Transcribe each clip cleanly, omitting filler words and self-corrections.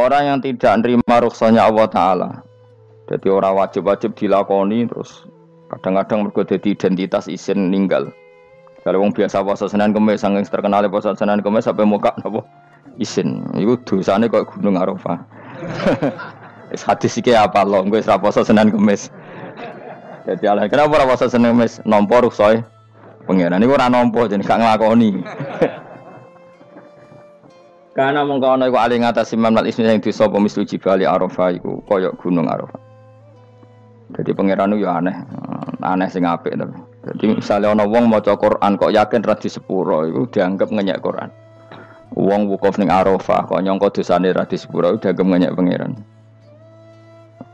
orang yang tidak nerima rukhsahnya Allah Ta'ala. Jadi orang wajib-wajib dilakoni terus kadang-kadang mergo dadi identitas isin ninggal. Kalau wong biasa puasa Senin Kamis saking terkenal puasa Senin Kamis sampai muka napa isin. Iku dosane kok Gunung Arafah. Wis hadis iki apa lho, engko wis ra puasa Senin Kamis. Jadi ala kenapa ora puasa Senin Kamis nampa rukhsah pangeran niku ora nampa jenenge gak nglakoni. Karena mengkono iku ali ngatasi mamal ismi sing dosa apa mislu jibali Arafah iku kaya gunung Arafah. Jadi pangeran yo aneh sing apik to. Jadi misale ana wong maca Quran kok yakin ra di sepuro iku dianggap ngenyek Quran. Wong wukuf ning Arafah kok nyangka dosane ra di sepuro dianggap ngenyek pangeran.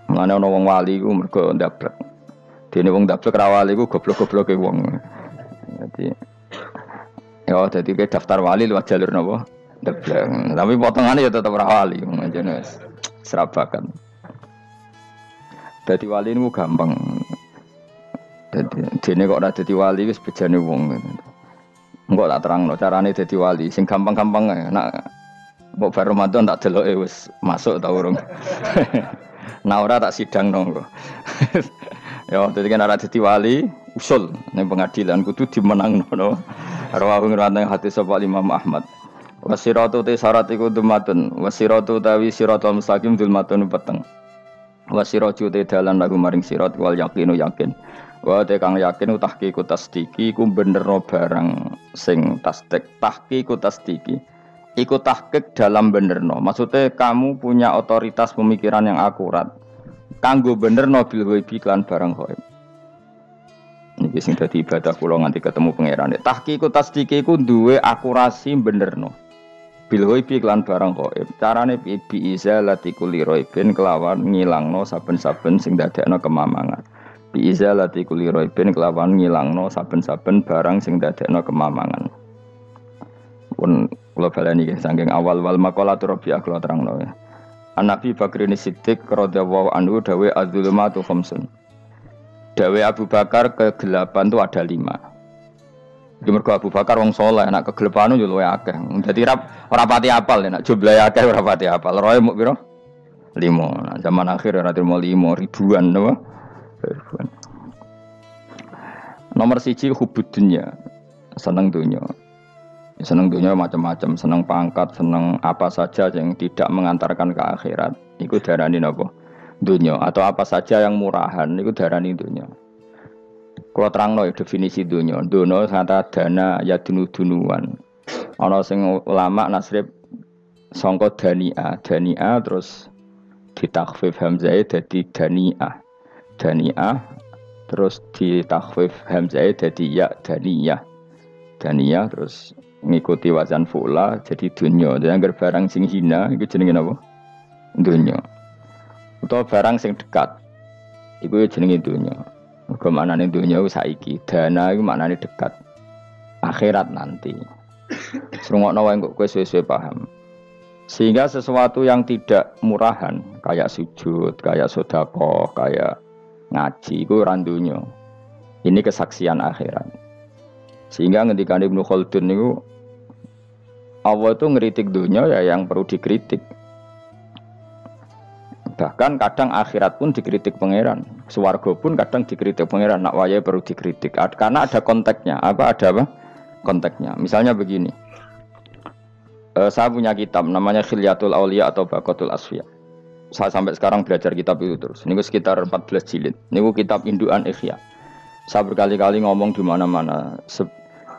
Mulane ana wong wali iku mergo ndablek. Dene wong ndablek ra wali iku goblok-gobloke wong. Jadi ke daftar wali lewat jalur napa? Ndablek. Tapi potongannya ya tetep ra wali ngono serabakan. Dadi wali niku gampang. Dene kok ora dadi wali wis bejane wong. Engko tak terangno carane dadi wali sing gampang-gampang ae. Nek mbok bar Ramadan tak deloke wis masuk ta urung. Nah ora tak sidangno kok. Ya dadi kan ora dadi wali usul ning pengadilan kudu dimenangno no. Rawahu ngrawatane hadis sapa Imam Ahmad. Wasiratu te syarat iku dumatun. Wasiratu tawi siratal mustaqim dulmatun peteng. Wasiratu te dalan lagu maring sirat wal yaqinu yakin. Wa te kang yakin tahqiqu tasdiki iku benerno barang sing tasdik. Tahqiqu tasdiki iku tahqiq dalam benerno. Maksudnya kamu punya otoritas pemikiran yang akurat. Kanggo benerno bil ghaibi lan barang ghaib. Niki sing dadi ibadah kula nganti ketemu pangeran. Tahqiqu tasdiki iku duwe akurasi benerno. Bil ghaibi lan barang ghaib. Carane bi izalati kulli raibin kelawan ngilangno saben-saben sing dadekno kemamangan. Bi izalati kulli raibin kelawan ngilangno saben-saben barang sing dadekno kemamangan. Pun kula baleni nggih saking awal-awal maqalatur Rabi'ah kula terangno ya. An-Nabi Bakrin Siddiq radhiyallahu anhu dawe az-zulumatu khamsun. Dawe Abu Bakar kegelapan itu ada 5. Mergo Abu Bakar wong saleh, nek kegelapan yo luwih akeh. Dadi ora pati apal nek jumlahe akeh ora pati apal. Roe muk pira? 5. Nah, zaman akhir ora terima 5 ribuan napa? Ribuan. Nomor 1 hubud dunya. Seneng dunya. Seneng dunya macam-macam, seneng pangkat, seneng apa saja yang tidak mengantarkan ke akhirat. Iku darani napa? Dunya atau apa saja yang murahan iku darani dunya. Kalau terangno definisi dunya, dono kata dana ya dunuan. Ana sing ulama nasrib sangka dania terus ditakhfif hamzah dadi daniah. Daniah terus ditakhfif hamzah dadi ya daniyah. Daniyah terus ngikuti wazan fu'la jadi dunya. Jadi anggar barang sing hina iku jenenge napa? Dunya. Utawa barang sing dekat iku jenenge dunya. Mergo maknane dunya ku saiki, dana iku maknane dekat. Akhirat nanti. Srungokno wae kok kowe suwe-suwe paham. Sehingga sesuatu yang tidak murahan, kayak sujud, kayak sedekah, kayak ngaji iku ora dunya. Ini kesaksian akhirat. Sehingga ketika Ibnu Khaldun niku Allah itu ngeritik dunya ya yang perlu dikritik. Bahkan kadang akhirat pun dikritik pangeran, swarga pun kadang dikritik pangeran. Nak wayahe perlu dikritik karena ada konteksnya. Ada apa? Konteksnya. Misalnya begini. Saya punya kitab namanya Khilyatul Auliya atau Baqatul Asfiya. Saya sampai sekarang belajar kitab itu terus. Ini sekitar 14 jilid. Ini kitab indukan Ihya. Saya berkali-kali ngomong di mana-mana.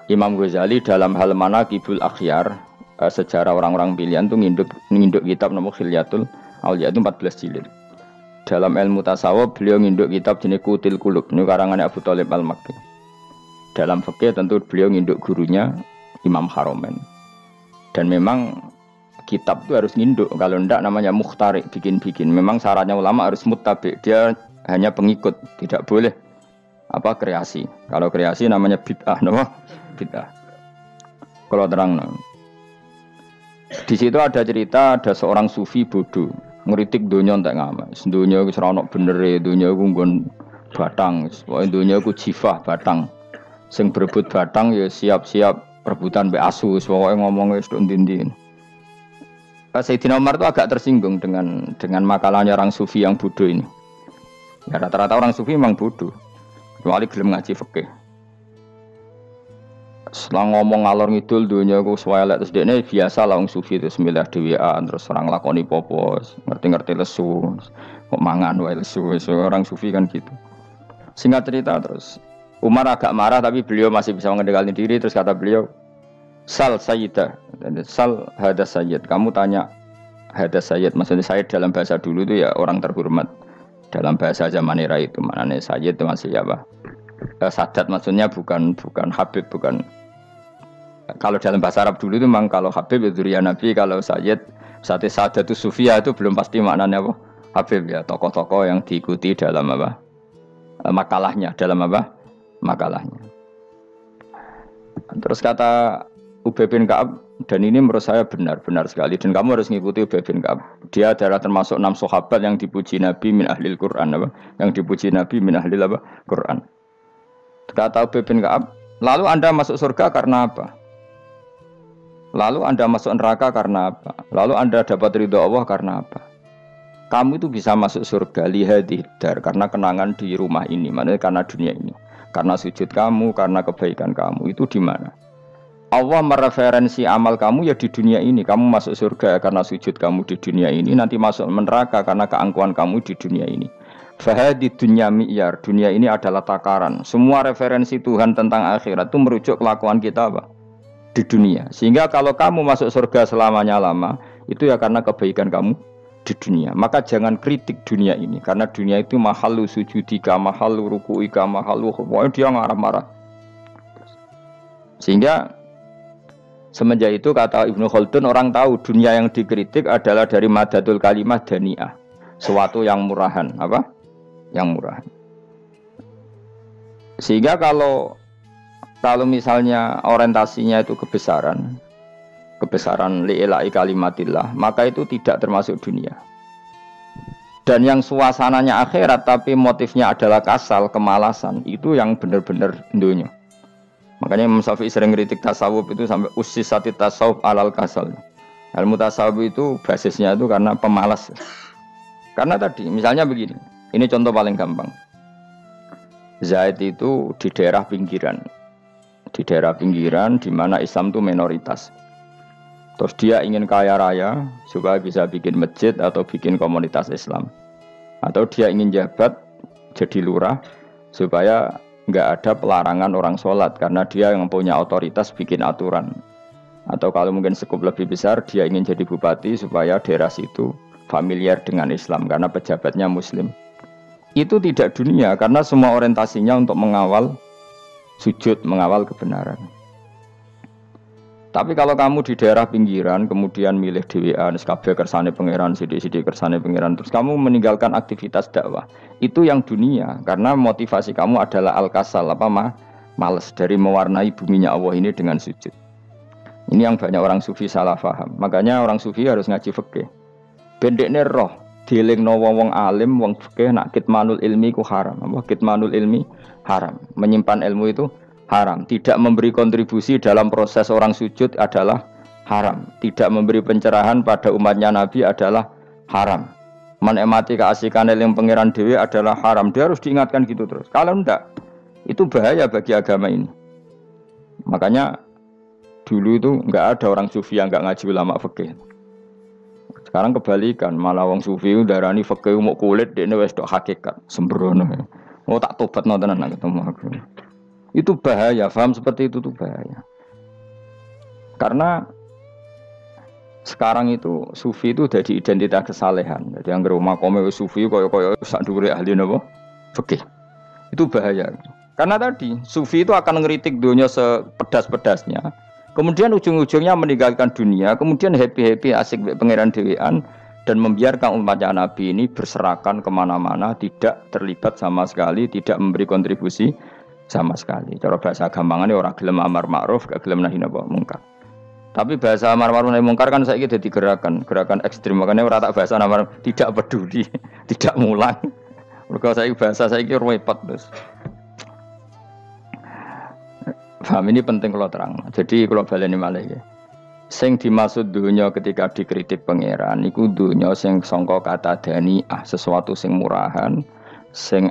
Imam Ghazali dalam hal Manaqibul Akhyar, sejarah orang-orang pilihan itu nginduk kitab nama Khilyatul Auliya itu 14 jilid. Dalam ilmu tasawuf beliau nginduk kitab jenis Qutil Qulub, ini karangannya Abu Thalib Al-Makki. Dalam fikih tentu beliau nginduk gurunya Imam Haromen. Dan memang kitab itu harus nginduk, kalau tidak namanya mukhtarik, bikin-bikin. Memang syaratnya ulama harus muttabi, dia hanya pengikut, tidak boleh kreasi. Kalau kreasi namanya bid'ah, bid'ah. Kalau terang, di situ ada cerita ada seorang sufi bodoh. Ngeritik dunia entek ngamas. Dunia iku ora ono benere, dunia iku nggon batang. Pokoke dunia iku jifah batang. Sing berebut batang ya siap-siap rebutan mbek asu. Pokoke ngomong wis tok ndi-ndi. Sayyidina Umar itu agak tersinggung dengan makalahnya orang sufi yang bodoh ini. Ya rata-rata orang sufi memang bodoh. Kecuali gelem ngaji fikih. Setelah ngomong ngalor ngidul dunia ku swelek terus dekne biasa lah wong sufi itu semilah dhewean terus orang lakoni popo, ngerti-ngerti lesu. Kok mangan wae lesu. Orang sufi kan gitu. Singkat cerita terus Umar agak marah tapi beliau masih bisa mengendalikan diri terus kata beliau Sal Sayyidah, Sal Hada Sayyid. Kamu tanya Hada Sayyid, maksudnya Sayyid dalam bahasa dulu itu ya orang terhormat. Dalam bahasa zaman era itu maknanya Sayyid itu masih apa? Sadat maksudnya bukan Habib, bukan. Kalau dalam bahasa Arab dulu itu memang kalau Habib itu ya Nabi, kalau Sayyid Sadat itu Sufia itu belum pasti maknanya apa? Habib ya, tokoh-tokoh yang diikuti dalam apa? Makalahnya, dalam apa? Makalahnya. Terus kata Ubay bin Ka'ab, dan ini menurut saya benar sekali dan kamu harus mengikuti Ubay bin Ka'ab. Dia adalah termasuk 6 sahabat yang dipuji Nabi min ahlil Quran apa? Yang dipuji Nabi min ahlil apa? Quran. Kata Ubay bin Ka'ab, lalu Anda masuk surga karena apa? Lalu Anda masuk neraka karena apa? Lalu Anda dapat ridho Allah karena apa? Kamu itu bisa masuk surga lihadidar karena kenangan di rumah ini, maksudnya karena dunia ini. Karena sujud kamu, karena kebaikan kamu, itu di mana? Allah mereferensi amal kamu ya di dunia ini. Kamu masuk surga karena sujud kamu di dunia ini. Nanti masuk neraka karena keangkuhan kamu di dunia ini. Fahadi dunya mi'yar. Dunia ini adalah takaran. Semua referensi Tuhan tentang akhirat itu merujuk kelakuan kita apa? Di dunia. Sehingga kalau kamu masuk surga selamanya lama, itu ya karena kebaikan kamu di dunia. Maka jangan kritik dunia ini. Karena dunia itu mahalu sujudika, mahalu ruku'ika, mahalu pokoknya dia ngarah-marah. Sehingga semenjak itu kata Ibnu Khaldun orang tahu dunia yang dikritik adalah dari madatul kalimah dani'ah. Suatu yang murahan. Apa? Yang murahan. Sehingga kalau misalnya orientasinya itu kebesaran li'ilai kalimatillah, maka itu tidak termasuk dunia. Dan yang suasananya akhirat tapi motifnya adalah kasal, kemalasan, itu yang benar-benar dunia. Makanya Imam Syafi'i sering kritik tasawuf itu sampai ussisati tasawuf alal kasal. Ilmu tasawuf itu basisnya itu karena pemalas. Karena tadi misalnya begini, ini contoh paling gampang. Zaid itu di daerah pinggiran di mana Islam itu minoritas. Terus dia ingin kaya raya supaya bisa bikin masjid atau bikin komunitas Islam. Atau dia ingin jabat jadi lurah supaya nggak ada pelarangan orang sholat karena dia yang punya otoritas bikin aturan. Atau kalau mungkin skup lebih besar dia ingin jadi bupati supaya daerah situ familiar dengan Islam karena pejabatnya Muslim. Itu tidak dunia karena semua orientasinya untuk mengawal sujud, mengawal kebenaran. Tapi kalau kamu di daerah pinggiran, kemudian milih dhewean, kabeh kersane pangeran, sithik-sithik kersane pangeran, terus kamu meninggalkan aktivitas dakwah, itu yang dunia, karena motivasi kamu adalah al-kasal, males dari mewarnai buminya Allah ini dengan sujud. Ini yang banyak orang sufi salah paham. Makanya orang sufi harus ngaji fikih. Bendekne roh, dielingno wong alim, wong fikih nak kitmanul ilmi ku haram. Apa kitmanul ilmi haram. Menyimpan ilmu itu haram. Tidak memberi kontribusi dalam proses orang sujud adalah haram. Tidak memberi pencerahan pada umatnya Nabi adalah haram. Menikmati keasikan eling pangeran dhewe adalah haram. Dia harus diingatkan gitu terus. Kalau enggak, itu bahaya bagi agama ini. Makanya dulu itu enggak ada orang sufi yang enggak ngaji ulama fikih. Sekarang kebalikan, malah wong sufi darani fikih mau kulit dekne wis tok hakikat, sembrono. Oh tak tobatno tenan ketemu aku. Itu bahaya, paham seperti itu tuh bahaya. Karena sekarang itu sufi itu jadi identitas kesalehan. Jadi yang rumah kome sufi koyo sak dhuwure ahli napa? Fikih. Itu bahaya. Karena tadi sufi itu akan ngeritik dunia sepedas-pedasnya. Kemudian ujung-ujungnya meninggalkan dunia, kemudian happy-happy asik pangeran dhewean dan membiarkan umatnya Nabi ini berserakan kemana-mana, tidak terlibat sama sekali, tidak memberi kontribusi sama sekali. Cara bahasa gampangannya orang gelem amar ma'ruf, gak gelem nahi mungkar. Tapi bahasa amar ma'ruf nahi mungkar kan saiki dadi gerakan ekstrem. Makanya ora tak bahasa amar tidak peduli, tidak mulang. Mergo saiki bahasa saiki repot terus. Paham ini penting kalau terang. Jadi kalau baleni malih ya. Sing dimaksud dunya ketika dikritik pangeran iku dunya sing sangka kata daniah, sesuatu sing murahan, sing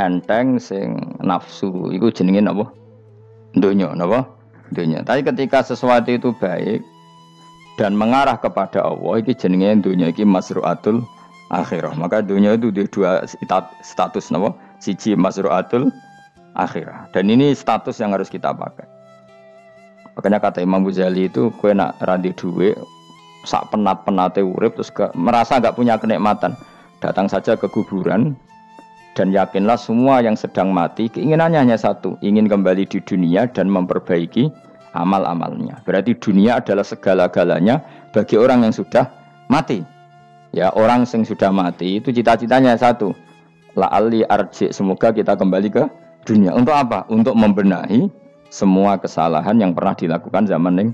enteng, sing nafsu. Iku jenenge napa? Dunya, napa? Dunya. Tapi ketika sesuatu itu baik dan mengarah kepada Allah, iki jenenge dunya iki masruatul akhirah. Maka dunya itu di dua status napa? Siji masruatul akhirah. Dan ini status yang harus kita pakai. Makanya kata Imam Ghazali itu, kowe nak randi duit, sak penat-penate urip terus merasa enggak punya kenikmatan, datang saja ke kuburan dan yakinlah semua yang sedang mati keinginannya hanya satu, ingin kembali di dunia dan memperbaiki amal-amalnya. Berarti dunia adalah segala-galanya bagi orang yang sudah mati. Ya, orang yang sudah mati itu cita-citanya satu, la'alli arji, semoga kita kembali ke dunia. Untuk apa? Untuk membenahi semua kesalahan yang pernah dilakukan zaman ning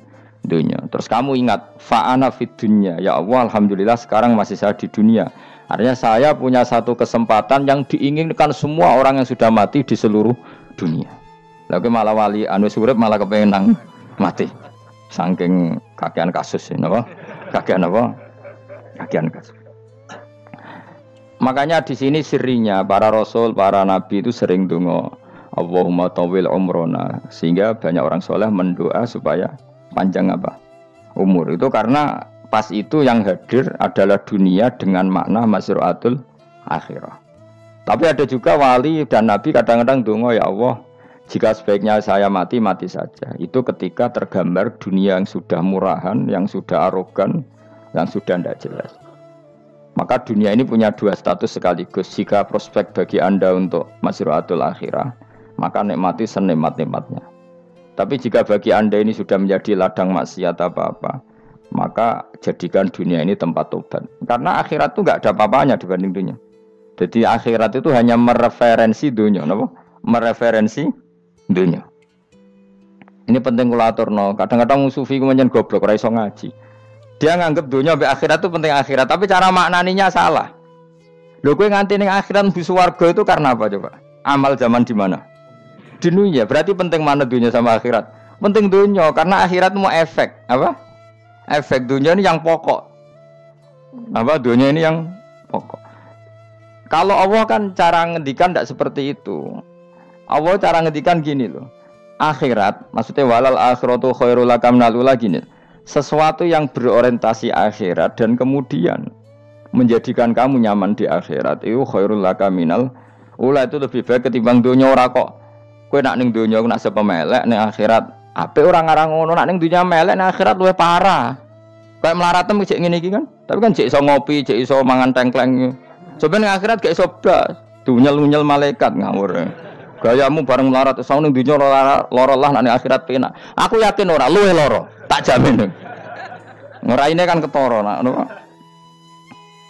dunia. Terus kamu ingat, fa'ana fid dunya, ya Allah, alhamdulillah sekarang masih saya di dunia. Artinya saya punya satu kesempatan yang diinginkan semua orang yang sudah mati di seluruh dunia. Lalu malah wali anu surip malah kepengen nang mati. Saking kakean kasus ini, apa? Kakean apa? Kakean kasus. Makanya di sini sirinya para rasul, para nabi itu sering donga Allahumma tawil umrona, sehingga banyak orang soleh mendoa supaya panjang apa? Umur. Itu karena pas itu yang hadir adalah dunia dengan makna masruatul akhirah. Tapi ada juga wali dan nabi kadang-kadang donga, ya Allah, jika sebaiknya saya mati, mati saja. Itu ketika tergambar dunia yang sudah murahan, yang sudah arogan, yang sudah tidak jelas. Maka dunia ini punya dua status sekaligus. Jika prospek bagi Anda untuk masruatul akhirah, maka nikmati senikmat-nikmatnya. Tapi jika bagi Anda ini sudah menjadi ladang maksiat apa-apa, maka jadikan dunia ini tempat tobat. Karena akhirat itu enggak ada apa-apanya dibanding dunia. Jadi akhirat itu hanya mereferensi dunia, apa? Mereferensi dunia. Ini penting kula aturno. Kadang-kadang sufi ku menyen goblok ora iso ngaji. Dia nganggep dunia sampai akhirat itu penting akhirat, tapi cara maknaninya salah. Lho kowe nganti ning akhirat mlebu swarga itu karena apa coba? Amal zaman di mana? Di dunia. Berarti penting mana dunia sama akhirat? Penting dunia karena akhirat mau efek, apa? Efek dunia ini yang pokok. Apa? Dunia ini yang pokok. Kalau Allah kan cara ngendikan tidak seperti itu. Allah cara ngendikan gini loh. Akhirat, maksudnya walal akhiratu khairul laka minal ula gini. Sesuatu yang berorientasi akhirat dan kemudian menjadikan kamu nyaman di akhirat itu khairul laka minal ula, itu lebih baik ketimbang dunia. Ora kok kowe nak ning dunia nak sepemelek ning akhirat apik ora ngarang ngono, nak ning dunia melek ning akhirat luwih parah. Kayak mlaratem cek ngene iki kan. Tapi kan cek iso ngopi, cek iso mangan tengkleng. Coba ning akhirat gak iso blas, dunyel-unyel malaikat ngawur. Gayamu bareng melarat iso ning dunia lara lah, nak ning akhirat penak. Aku yakin ora luwih lara, tak jamin. Ngeraine kan ketara nak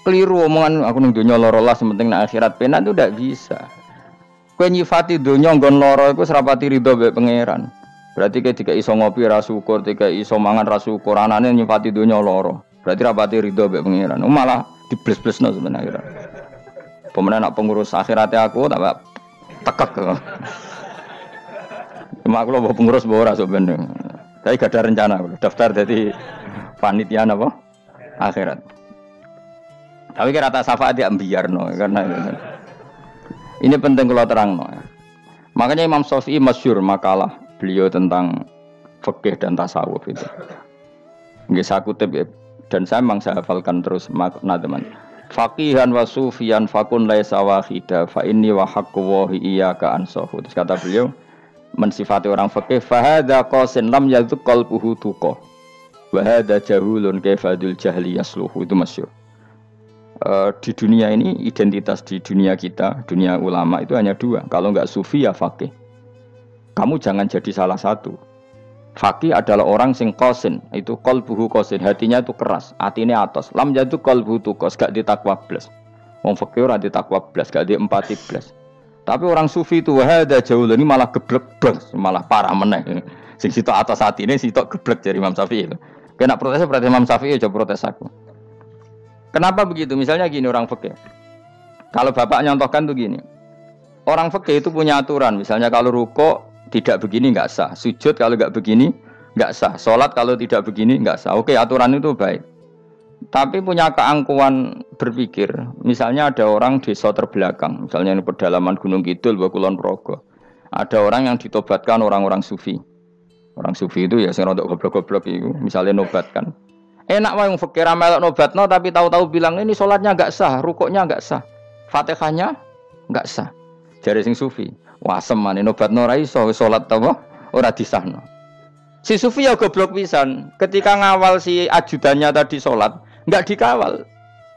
keliru omongan aku ning dunia lara lah sementing nak akhirat penak itu ndak bisa. Kowe nyifati donya nggon lara iku serapati ridho mbek pangeran. Berarti kowe dikai iso ngopi ra syukur, dikai iso mangan ra syukur, anane nyifati donya lara. Berarti rapati ridho mbek pangeran. Malah dibles-blesno sebenarnya. Pemenang nak pengurus akhirate aku tak tekek. Cuma aku lho pengurus ora sebenarnya. Tapi gak ada rencana daftar jadi panitia apa? Akhirat. Tapi kira tak syafaat dia ambiarno karena ini penting kalau terangno. Makanya Imam Syafi'i masyhur makalah beliau tentang fikih dan tasawuf itu. Nggih saya kutip ya, dan saya memang saya hafalkan terus makna teman. Faqihan wa sufiyan fakun laisa wahida fa inni wa haqqu wa iyyaka ansahu. Terus kata beliau mensifati orang fikih fa hadza qasin lam yadhuq qalbuhu tuqa. Wa hadza jahulun kaifadul jahli yasluhu, itu masyhur. Di dunia ini, identitas di dunia kita, dunia ulama itu hanya dua. Kalau enggak sufi ya faqih. Kamu jangan jadi salah satu. Faqih adalah orang sing qasin, itu qalbuhu qasin, hatinya itu keras, hatinya atas. Lam jadu qalbuhu tuqas, gak ditakwa blas. Wong faqih ora ditakwa blas, gak diempati blas. Tapi orang sufi itu wahada jauh ini malah geblek blas, malah parah meneh. Sing sitok atas hatine sitok geblek dari Imam Syafi'i itu. Kena protes berarti Imam Syafi'i aja protes aku. Kenapa begitu? Misalnya gini orang fikih. Kalau bapak nyontohkan tuh gini. Orang fikih itu punya aturan. Misalnya kalau rukuk tidak begini nggak sah. Sujud kalau nggak begini nggak sah. Sholat kalau tidak begini nggak sah. Oke, aturan itu baik. Tapi punya keangkuhan berpikir. Misalnya ada orang desa terbelakang, misalnya ini pedalaman Gunung Kidul, Kulon Progo. Ada orang yang ditobatkan orang-orang sufi. Orang sufi itu ya sing rodok goblok-goblok itu, misalnya nobatkan. Enak wae wong fakir melok nobatno tapi tahu-tahu bilang ini sholatnya enggak sah, rukuknya enggak sah, Fatihahnya enggak sah. Jare sing sufi, wah semane nobatno ora iso salat ta ora disahno. Si sufi ya goblok pisan, ketika ngawal si ajudannya tadi sholat, enggak dikawal.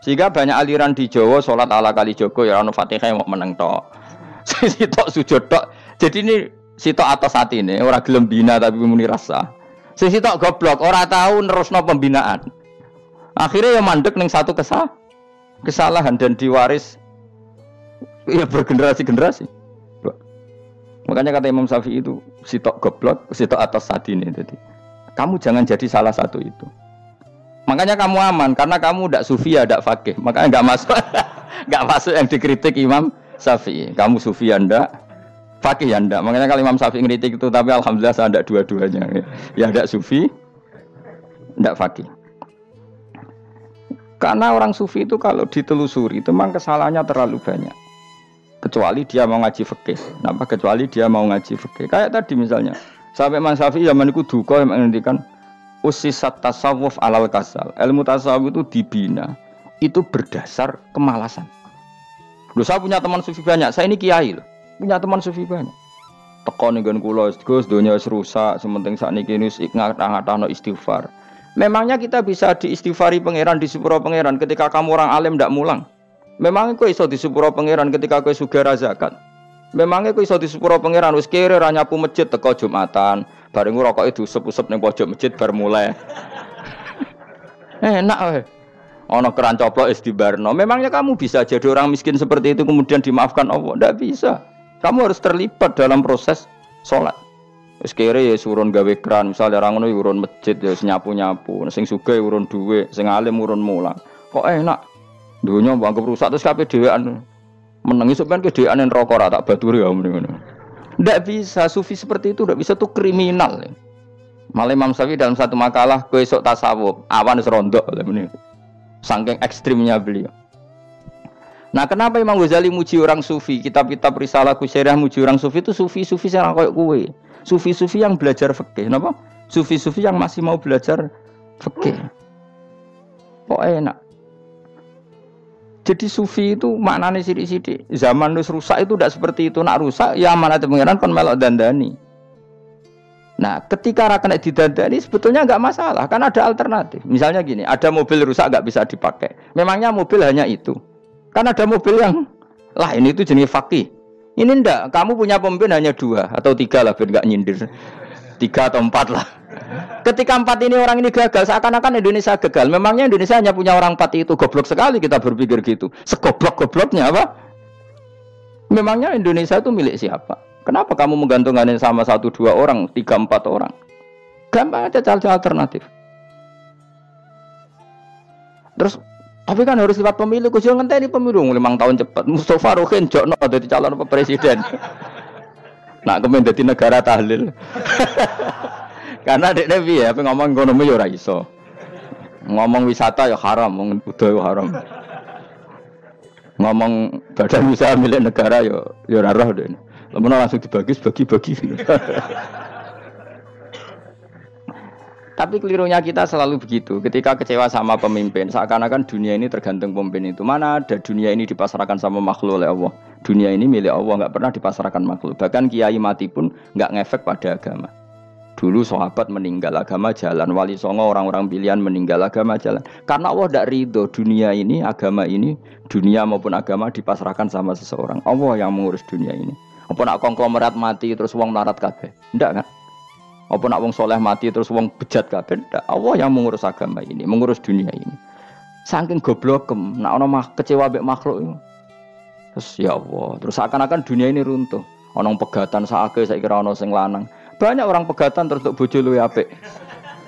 Sehingga banyak aliran di Jawa sholat ala Kalijogo ya ono Fatihah mau meneng tok. Sitok sujud tok. Jadi ini sitok atas hati ini ora gelem bina tapi muni rasa. Sitok goblok ora tahu nerusno pembinaan. Akhirnya ya mandek ning satu kesalahan dan diwaris ya bergenerasi-generasi. Makanya kata Imam Syafi'i itu sitok goblok, sitok atas hati ini. Jadi kamu jangan jadi salah satu itu. Makanya kamu aman karena kamu ndak sufi ya ndak fakih. Makanya enggak masuk enggak masuk yang dikritik Imam Syafi'i. Kamu sufi ya ndak, fakih ya ndak. Makanya kalau Imam Syafi'i ngeritik itu, tapi alhamdulillah saya ndak dua-duanya. Ya ndak sufi, ndak fakih. Karena orang sufi itu kalau ditelusuri itu memang kesalahannya terlalu banyak. Kecuali dia mau ngaji fikih. Kenapa? Kecuali dia mau ngaji fikih. Kayak tadi misalnya, sampai Imam Syafi'i zaman itu duka yang menghentikan usisat tasawuf alal kasal. Ilmu tasawuf itu dibina, itu berdasar kemalasan. Loh, saya punya teman sufi banyak. Saya ini kiai loh. Punya teman sufi banyak. Teko ning nggon kula, Gus, donya wis rusak, sementing sakniki wis ngatah-ngatahno istighfar. Memangnya kita bisa diistighfari pangeran, di sepuro pangeran ketika kamu orang alim ndak mulang? Memangnya kowe iso di sepuro pangeran ketika kowe sugih ra zakat? Memangnya kowe iso di sepuro pangeran wis kere ra nyapu masjid teko Jumatan, bareng rokoke diusep-usep ning pojok masjid bar mulai. Enak wae. Ana keran coplok istibarno. Memangnya kamu bisa jadi orang miskin seperti itu kemudian dimaafkan Allah? Ndak bisa. Kamu harus terlibat dalam proses sholat. Wis kere ya urun gawe keran, misale ra ngono ya urun masjid ya nyapu-nyapu, sing sugih urun dhuwit, sing alim urun mulang. Kok enak? Dunya mbok anggap rusak terus kabeh dhewean. Menengi sampean kedhewean neraka ra tak baturi ya ngono. Ndak bisa, sufi seperti itu ndak bisa, tuh kriminal. Malah Imam Syafi'i dalam satu makalah kowe esuk tasawuf, awan wis rondok lha saking ekstrimnya beliau. Nah, kenapa Imam Ghazali muji orang sufi? Kitab-kitab Risalah Qusairiyah muji orang sufi itu sufi-sufi sing koyo kowe. Sufi-sufi yang belajar fikih, napa? Sufi-sufi yang masih mau belajar fikih. Kok enak. Jadi sufi itu maknane sithik-sithik. Zaman wis rusak itu tidak seperti itu. Nak rusak ya amanate pangeran kon melok dandani. Nah, ketika ra kena didandani sebetulnya enggak masalah, kan ada alternatif. Misalnya gini, ada mobil rusak enggak bisa dipakai. Memangnya mobil hanya itu? Kan ada mobil yang lain itu jenis fakih. Ini enggak, kamu punya pemimpin hanya 2 atau 3 lah biar enggak nyindir. 3 atau 4 lah. Ketika 4 ini orang ini gagal, seakan-akan Indonesia gagal. Memangnya Indonesia hanya punya orang 4 itu. Goblok sekali kita berpikir gitu. Segoblok-gobloknya apa? Memangnya Indonesia itu milik siapa? Kenapa kamu menggantungkannya sama 1-2 orang, 3-4 orang? Gampang aja cari alternatif. Terus, tapi kan harus lewat pemilu. Kau jangan ngenteni pemilu 5 tahun cepat. Mustafa Rokin jokno jadi calon presiden. Nah, kemudian jadi negara tahlil. Karena dek Nabi ya, ngomong ekonomi ya ora iso. Ngomong wisata ya haram, ngomong budaya haram. Ngomong badan usaha milik negara ya ora roh dene. Lamun langsung dibagi-bagi. Tapi kelirunya kita selalu begitu. Ketika kecewa sama pemimpin, seakan-akan dunia ini tergantung pemimpin itu. Mana ada dunia ini dipasrahkan sama makhluk oleh Allah. Dunia ini milik Allah, enggak pernah dipasrahkan makhluk. Bahkan kiai mati pun enggak ngefek pada agama. Dulu sahabat meninggal agama jalan, wali songo orang-orang pilihan meninggal agama jalan. Karena Allah tidak ridho dunia ini, agama ini, dunia maupun agama dipasrahkan sama seseorang. Allah yang mengurus dunia ini. Apa nak konglomerat mati terus wong melarat kabeh? Ndak kan? Apa nak wong soleh mati terus wong bejat kabeh? Ndak. Allah yang mengurus agama ini, mengurus dunia ini. Saking goblokem, nak ono kecewa mbek makhluk itu. Terus ya Allah, terus seakan-akan dunia ini runtuh. Ono pegatan sakake saiki ora ono sing lanang. Banyak orang pegatan terus untuk bojo luwih apik.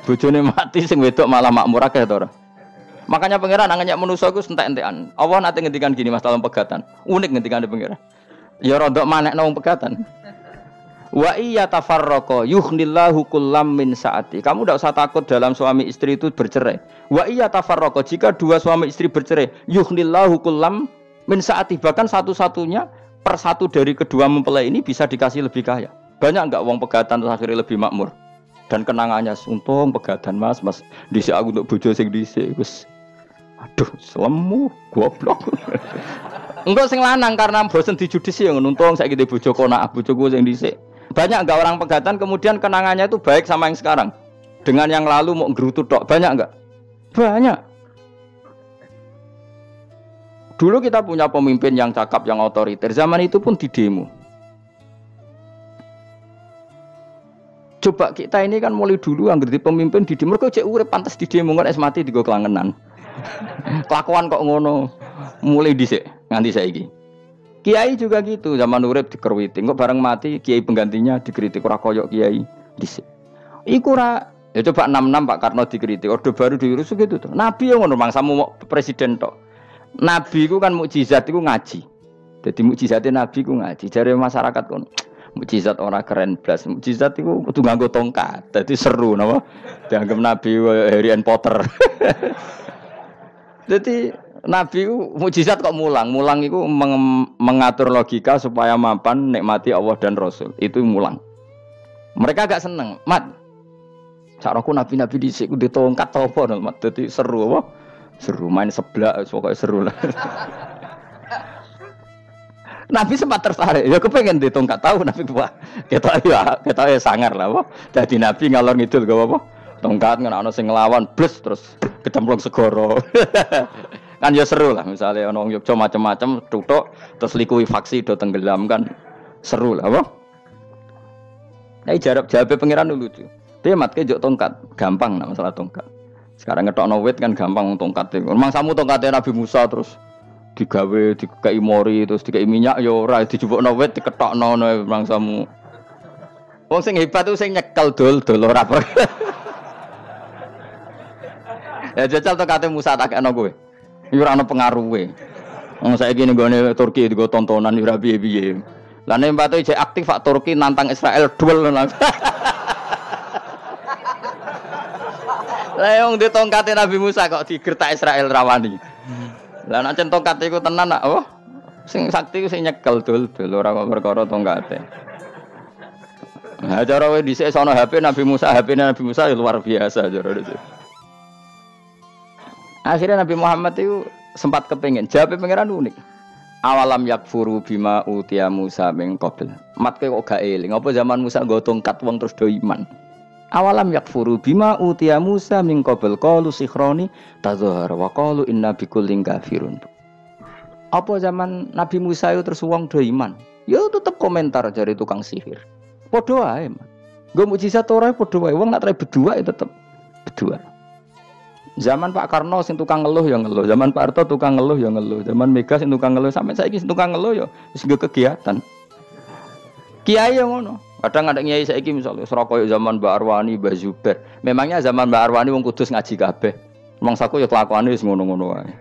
Bojone mati sing wedok malah makmur akeh to ora. Makanya pangeran nganyak manusa iku entek-entekan. Allah nate ngendikan gini Mas dalam pegatan. Unik ngendikane pangeran. Ya rodok manekno wong pegatan. Wa iya tafarraqa yughnillahu kullam min sa'ati. Kamu tidak usah takut dalam suami istri itu bercerai. Wa iya tafarraqa, jika dua suami istri bercerai, yughnillahu kullam min sa'ati, bahkan satu-satunya per satu dari kedua mempelai ini bisa dikasih lebih kaya. Banyak enggak wong pegatan terus akhirnya lebih makmur? Dan kenangannya untung pegatan Mas dhisik aku untuk bojo sing dhisik wis. Aduh, selemu goblok. Enggak sing lanang karena bosen dijudisi yang nuntung saiki di bojo konak bojoku sing dhisik. Banyak enggak orang pegatan kemudian kenangannya itu baik sama yang sekarang. Dengan yang lalu mau nggerutu tok, banyak enggak? Banyak. Dulu kita punya pemimpin yang cakap, yang otoriter. Zaman itu pun di demo. Coba kita ini kan mulai dulu anggere di pemimpin di demo kok cek urip pantes di demo kok es mati digo kelangenan. Kelakuan kok ngono. Mulai dhisik nganti saiki. Kiai juga gitu, zaman urip dikerwiti, kok bareng mati kiai penggantinya dikritik ora koyok kiai dhisik. Iku ora ya coba 66 Pak Karno dikritik, orde baru diurus gitu tuh. Nabi yang ngono mangsamu mau presiden tok. Nabi ku kan mukjizat iku ngaji. Dadi mukjizate Nabi ku ngaji. Jare masyarakat kon mukjizat ora keren blas. Mukjizat iku kudu nganggo tongkat. Dadi seru napa? Dianggap Nabi Harry Potter. Jadi Nabi itu mukjizat kok mulang. Mulang itu mengatur logika supaya mapan nikmati Allah dan Rasul. Itu mulang. Mereka agak seneng. Mat, sakroku nabi-nabi dhisik ku ditongkat apa no, Mat. Dadi seru apa? Seru main seblak pokoknya seru lah. Nabi sempat tertarik. Ya kepengen ditongkat tahu Nabi wah. Kita ya sangar lah apa. Jadi Nabi ngalor ngidul gak apa? Tongkat ana sing nglawan blus terus kecemplung segoro. Kan ya seru lah misalnya ono wong Yogya macam-macam tutuk terus likuifaksi do tenggelam kan seru lah apa. Nek jawabe pangeran lucu. Dia matke njuk tongkat, gampang nak masalah tongkat. Sekarang ngetokno wit kan gampang tongkat. Memang samu tongkate Nabi Musa terus digawe dikai mori terus dikai minyak ya ora dijupukno wit diketokno memang samu. Wong sing hebat itu sing nyekel dol ora. Ya jajal tongkate Musa tak kena kowe. Iki ora ana pengaruhe. Wong saiki ning gone Turki digo tontonan ora piye-piye. Lah nek mbate jek aktif Pak Turki nantang Israel duel langsung. Lah wong di tongkate Nabi Musa kok digertak Israel rawani. Lah nek tongkat iku tenan nak oh sing sakti ku sing nyekel dul ora kok perkara tongkate. Nah cara wae dhisik sono HP Nabi Musa Nabi Musa ya luar biasa cara itu. Akhirnya Nabi Muhammad itu sempat kepengen. Jawabnya pangeran unik. Awalam yakfuru bima utia Musa min qabl. Matke kok gak eling. Apa zaman Musa nggo tongkat wong terus do iman. Awalam yakfuru bima utia Musa min qabl qalu sikhroni tadzahar wa qalu inna bikullin kafirun. Apa zaman Nabi Musa itu terus wong do iman. Ya tetep komentar dari tukang sihir. Padha wae, Man. Nggo mukjizat ora padha wae. Wong nak trai berdua ya tetep berdua. Zaman Pak Karno sing tukang ngeluh ya ngeluh, zaman Pak Harto tukang ngeluh ya ngeluh, zaman Mega sing tukang ngeluh sampai saiki sing tukang ngeluh ya wis kegiatan. Kiai yang ngono. Kadang ada kiai saiki misalnya Surabaya zaman Mbak Arwani, Mbak Zubair. Memangnya zaman Mbak Arwani wong Kudus ngaji kabeh. Mangsaku ya kelakuane wis ngono-ngono wae.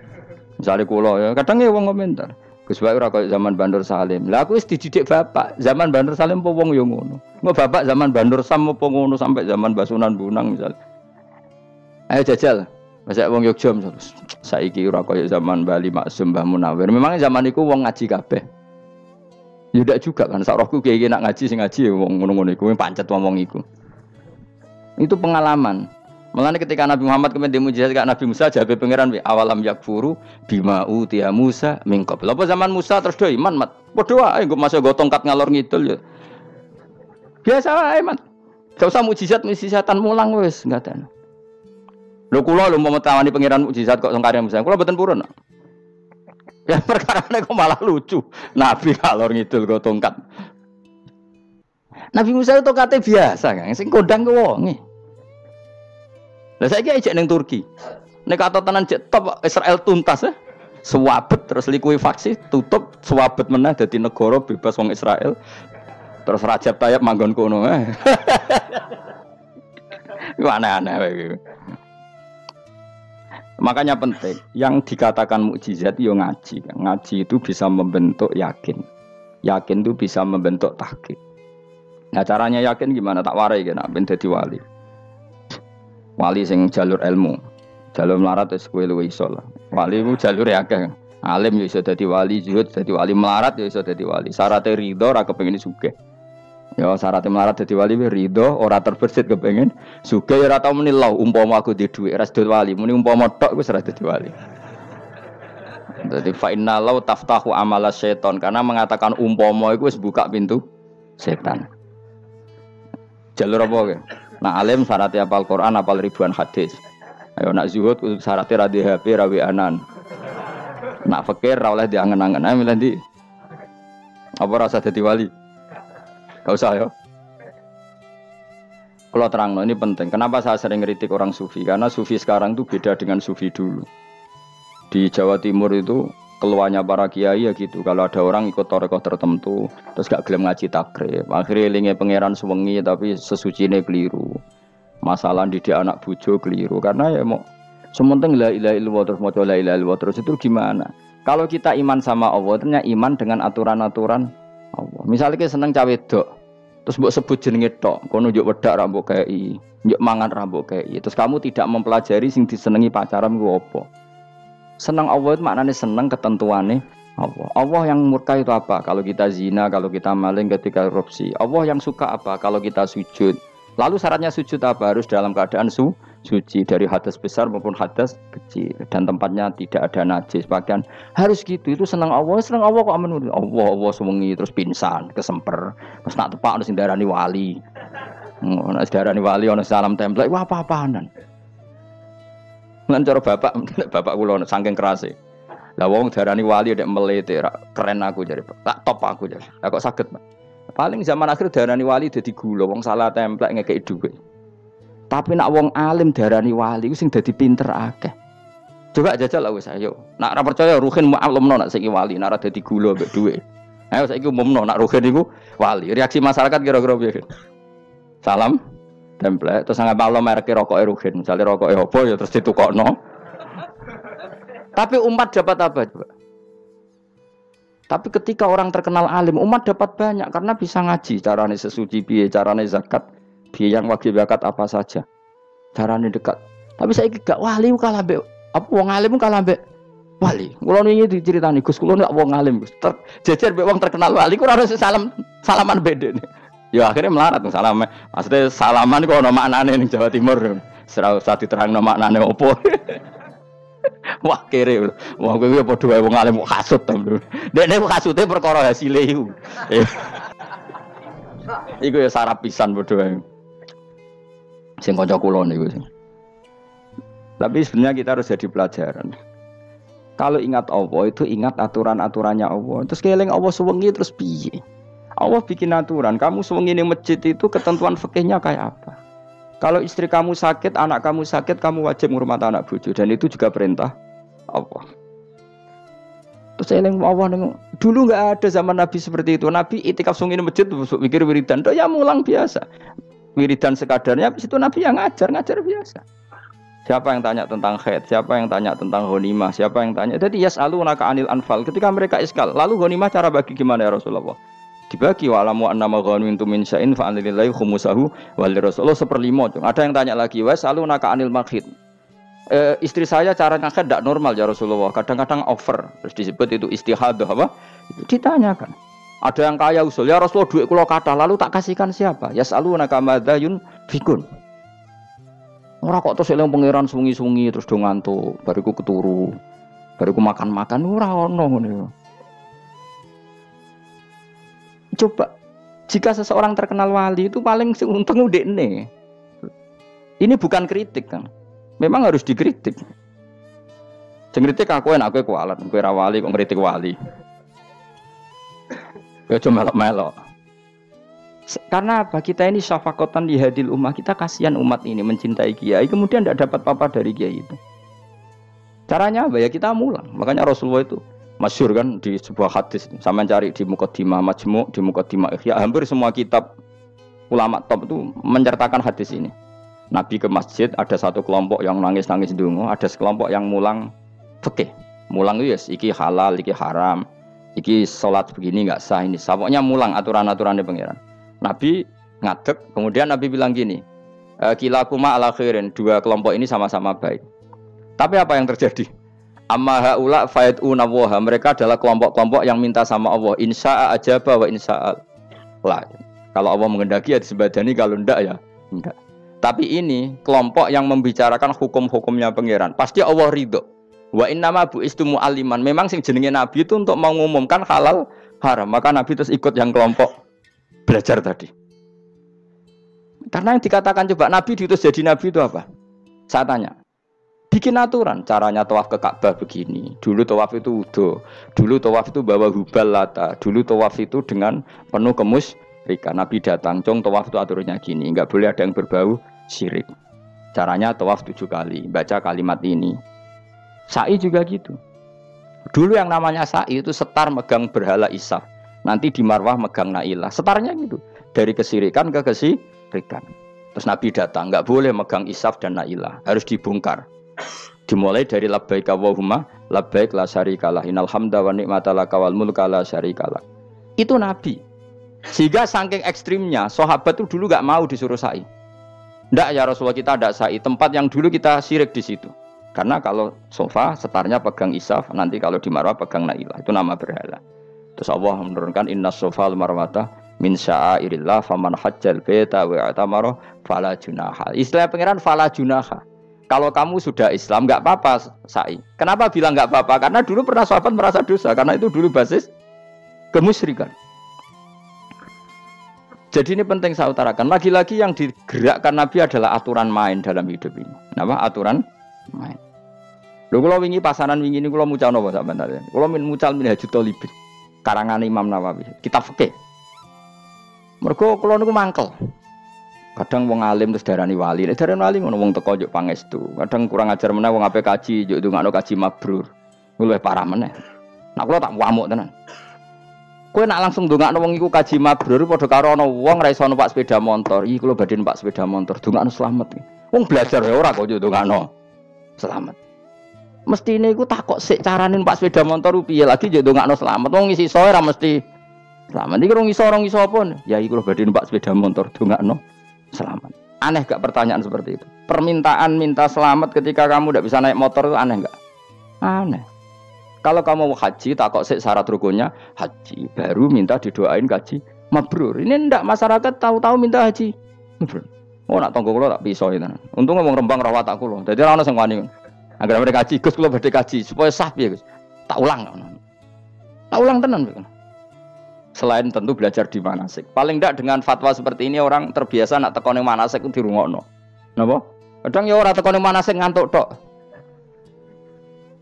Misale kula ya kadang ya wong komentar. Gus wae ora koyo zaman Bandur Salim. Lah aku wis dididik bapak, zaman Bandur Salim apa wong ya ngono. Engko bapak zaman Bandur Sam apa ngono sampai zaman Basunan Bunang misal. Ayo jajal. Masa wong Yogya terus saiki ora kaya zaman Bali Maksum Mbah Munawir. Memang zaman iku wong ngaji kabeh. Ya ndak juga kan sak rohku kiye nak ngaji sing ngaji wong ngono-ngono iku pancet ngomong iku. Itu pengalaman. Mulane ketika Nabi Muhammad kemudian mujizat kak Nabi Musa jabe pangeran we awalam yakfuru bima utiya Musa min qabl. Apa zaman Musa terus do iman mat. Padha wae nggo masuk go tongkat ngalor ngidul ya. Biasa wae mat. Gak usah mujizat-mujizatan mulang wis ngaten. Lho kula lho mau tawani pangeran mukjizat kok sangkare Musa. Kula mboten purun. Ya perkarane kok malah lucu. Nabi kalor ngidul go tongkat. Nabi Musa itu tongkate biasa kan, sing kondang ku wonge. Lah saiki ejek ning Turki. Nek katotanan jek top Israel tuntas ya. Suwabet terus likuifaksi tutup suwabet meneh dadi negara bebas wong Israel. Terus Rajab Tayyip manggon kono. Iku aneh-aneh wae. Makanya penting, yang dikatakan mukjizat yo ngaji. Ngaji itu bisa membentuk yakin. Yakin itu bisa membentuk tahqiq. Nah caranya yakin gimana? Tak warai kan ben dadi wali. Wali sing jalur ilmu. Jalur melarat wis kowe luwih iso lah. Wali ku jalur akeh. Alim ya iso dadi wali, zuhud dadi wali, melarat ya iso dadi wali. Syaratnya ridho ora kepengin sugih. Ya syaratnya melarat dadi wali ridho ora terbersit kepengin sugih ya ora tau muni lho umpama aku di dhuwit ora dadi wali, muni umpama tok wis ora dadi wali. Jadi fa inna law taftahu amala syaiton karena mengatakan umpama itu wis buka pintu setan. Jalur apa ke? Nah alim syaratnya hafal Quran, hafal ribuan hadis. Ayo nak zuhud syaratnya ra di HP, ra anan. Nak fakir ra oleh diangen-angen. Ayo milih ndi? Apa rasa dadi wali? Gak usah ya. Kalau terang, ini penting. Kenapa saya sering kritik orang sufi? Karena sufi sekarang itu beda dengan sufi dulu. Di Jawa Timur itu keluarnya para kiai ya gitu. Kalau ada orang ikut torekoh tertentu, terus gak gelem ngaji takrib. Akhirnya elinge pangeran suwengi tapi sesucine keliru. Masalah didik anak bojo keliru. Karena ya mau sementing la ilaha illallah terus maca la ilaha illallah terus itu gimana? Kalau kita iman sama Allah, ternyata iman dengan aturan-aturan Allah. Misalnya kita seneng cawe wedok, terus mbok sebut jenenge tok, kono njuk wedak ra mbok kei, njuk mangan ra mbok kei. Terus kamu tidak mempelajari sing disenengi pacaran ku apa? Senang Allah itu maknanya senang ketentuannya Allah. Allah yang murka itu apa? Kalau kita zina, kalau kita maling, ketika korupsi. Allah yang suka apa? Kalau kita sujud. Lalu syaratnya sujud apa? Harus dalam keadaan suci dari hadas besar maupun hadas kecil dan tempatnya tidak ada najis. Bahkan harus gitu. Itu senang Allah kok menurut Allah sewengi terus pingsan, kesemper, terus nak tepak harus darani wali. Nak darani wali ono salam template. Wah apa-apaanan. Lan cara bapak kula saking kerase. Lah wong darani wali ndek melete keren aku jare. Tak top aku jare. Lah kok saged, Pak? Paling zaman akhir darani wali dadi gula, wong salah templek ngekeki dhuwit. Tapi nak wong alim darani wali ku sing dadi pinter akeh. Coba jajal lah wis ayo. Nak ora percaya Ruhin mu'allimno nak saiki wali, nak ora dadi gula mbek dhuwit. Ayo saiki umumno nak Ruhin iku wali. Reaksi masyarakat kira-kira piye? Salam template terus nggak malu merek rokoke Ruhin. Misalnya rokoke apa ya terus ditukokno. Tapi umat dapat apa coba? Tapi ketika orang terkenal alim, umat dapat banyak karena bisa ngaji, carane sesuci piye, carane zakat, piye yang wajib zakat apa saja. Carane dekat. Tapi saiki gak wali kalah mbek apa wong alim kalah mbek wali. Kula niki diceritani Gus, kula nek wong alim Gus. Jejer mbek wong terkenal wali ku ora harus salaman bedene. Ya akhirnya melarat salam. Maksudnya salaman kok ono maknane ning Jawa Timur. Ora usah diterangno maknane opo. Wah kere. Wah kowe padha wae wong alim kok kasut to. Dekne kok kasute perkara hasile iku. Iku ya sarap pisan padha wae. Sing kanca kula niku. Tapi sebenarnya kita harus jadi pelajaran. Kalau ingat Allah itu ingat aturan-aturannya Allah. Terus keling Allah suwengi terus piye? Allah bikin aturan, kamu suwengi ning masjid itu ketentuan fikihnya kayak apa? Kalau istri kamu sakit, anak kamu sakit, kamu wajib ngurmat anak bojo dan itu juga perintah Allah. Terus eling Allah dulu enggak ada zaman Nabi seperti itu. Nabi itikaf suwengi ning masjid mikir wiridan, ya mulang biasa. Wiridan sekadarnya habis itu Nabi yang ngajar biasa. Siapa yang tanya tentang haid, siapa yang tanya tentang ghanimah, siapa yang tanya. Jadi yas'alunaka 'anil anfal. Ketika mereka iskal, lalu ghanimah cara bagi gimana ya Rasulullah? Dibagi wa'lamu annama ghanimtum min syai'in fa lillahi khumusahu wa lirrasul 1/5. Ada yang tanya lagi, yas'alunaka 'anil makhid. Istri saya cara ngakad tidak normal ya Rasulullah. Kadang-kadang over. Terus disebut itu istihadah apa? Itu ditanyakan. Ada yang kaya usul, ya Rasulullah duit kula kathah lalu tak kasihkan siapa? Yas'alunaka madza yunfikun. Ora kok terus eling pangeran sungi-sungi terus do ngantuk, bariku keturu. Bariku makan-makan ora ono ngono. Coba jika seseorang terkenal wali itu paling untung udekne. Ini bukan kritik kan. Memang harus dikritik. Sing kritik aku enak kowe kualat, kowe ra wali kok ngritik wali. Ya cuma melok-melok. Karena apa? Kita ini syafaqatan li hadil ummah, kita kasihan umat ini mencintai kiai, kemudian tidak dapat apa-apa dari kiai itu. Caranya apa ya? Kita mulang. Makanya Rasulullah itu masyhur kan di sebuah hadis. Sama cari di Muqaddimah Majmu', di Muqaddimah Ihya, hampir semua kitab ulama top itu menceritakan hadis ini. Nabi ke masjid, ada satu kelompok yang nangis-nangis ndonga, ada sekelompok yang mulang fikih. Mulang itu yes, iki halal, iki haram, iki salat begini enggak sah ini. Pokoknya mulang aturan-aturannya pangeran. Nabi ngadeg. Kemudian Nabi bilang gini, kilakuma ala khairin, dua kelompok ini sama-sama baik. Tapi apa yang terjadi? Amma haula fayatuna waha, mereka adalah kelompok-kelompok yang minta sama Allah, insya'a ajaba wa insya'al la. Kalau Allah mengendaki ya disebadani, kalau enggak ya enggak. Tapi ini kelompok yang membicarakan hukum-hukumnya pangeran, pasti Allah ridho. Wa innama bu'istu mu'alliman, memang sing jenenge nabi itu untuk mengumumkan halal haram, maka nabi terus ikut yang kelompok belajar tadi. Karena yang dikatakan coba nabi diutus jadi nabi itu apa? Saya tanya, bikin aturan, caranya tawaf ke Ka'bah begini. Dulu tawaf itu wudu, dulu tawaf itu bawa hubal lata, dulu tawaf itu dengan penuh kemusyrikan. Nabi datang, cong tawaf itu aturannya gini, enggak boleh ada yang berbau syirik. Caranya tawaf 7 kali, baca kalimat ini. Sa'i juga gitu. Dulu yang namanya sa'i itu setar megang berhala Isaf, nanti di Marwah megang Nailah. Setarnya gitu, dari kesyirikan ke kesyirikan. Terus Nabi datang, enggak boleh megang Isaf dan Nailah, harus dibongkar. Dimulai dari labbaik Allahumma labbaik la syarikalah innal hamda wa ni'mata laka wal mulka la syarikalah. Itu Nabi. Sehingga saking ekstrimnya sahabat itu dulu enggak mau disuruh sa'i. Enggak ya Rasulullah, kita ada sa'i, tempat yang dulu kita syirik di situ. Karena kalau sofa setarnya pegang Isaf, nanti kalau di Marwah pegang Nailah, itu nama berhala. Terus Allah menurunkan innas sofa al marwata min sya'airillah faman hajjal baita wa atamara fala junaha. Istilah pangeran fala junaha. Kalau kamu sudah Islam nggak apa-apa sa'i. Kenapa bilang nggak apa-apa? Karena dulu pernah sahabat merasa dosa, karena itu dulu basis kemusyrikan. Jadi ini penting saya utarakan. Lagi-lagi yang digerakkan Nabi adalah aturan main dalam hidup ini. Apa? Aturan main. Lho kula wingi pasanan wingi ini kula mucal napa sampean tadi. Kula mucal Minhajut Thalibin. Karangan Imam Nawawi. Kitab fikih. Mergo kula niku mangkel. Kadang wong alim terus darani wali, nek darani wali ngono wong teko njuk pangestu. Kadang kurang ajar meneh wong ape kaji njuk ndongakno kaji mabrur. Luwih parah meneh. Nek kula tak wamuk tenan. Kowe nak langsung ndongakno wong iku kaji mabrur padha karo ana wong ra iso numpak sepeda motor. Iki kula badhe numpak sepeda motor, ndongakno slamet. Wong belajar ya ora kok njuk ndongakno slamet. Mestine iku takok sik carane numpak sepeda motor piye lagi njuk ndongakno slamet. Wong isi iso ora mesti slamet. Iki rong iso pun. Ya iki kula badhe numpak sepeda motor, ndongakno selamat. Aneh gak pertanyaan seperti itu? Permintaan minta selamat ketika kamu tidak bisa naik motor itu aneh gak? Aneh. Kalau kamu mau haji, takok sik syarat rukunnya haji, baru minta didoain haji mabrur. Ini ndak masyarakat tahu-tahu minta haji mabrur. Oh nak tonggo kula tak piso itu. Untung ngomong Rembang rawat tak kula. Dadi ora ono sing wani. Agar mereka haji, Gus kula badhe haji supaya sah piye Gus. Tak ulang. Tak ulang tenan. Selain tentu belajar di manasik. Paling tidak dengan fatwa seperti ini orang terbiasa nak tekone manasik itu dirungokno. Napa? Kadang ya ora tekone manasik ngantuk tok.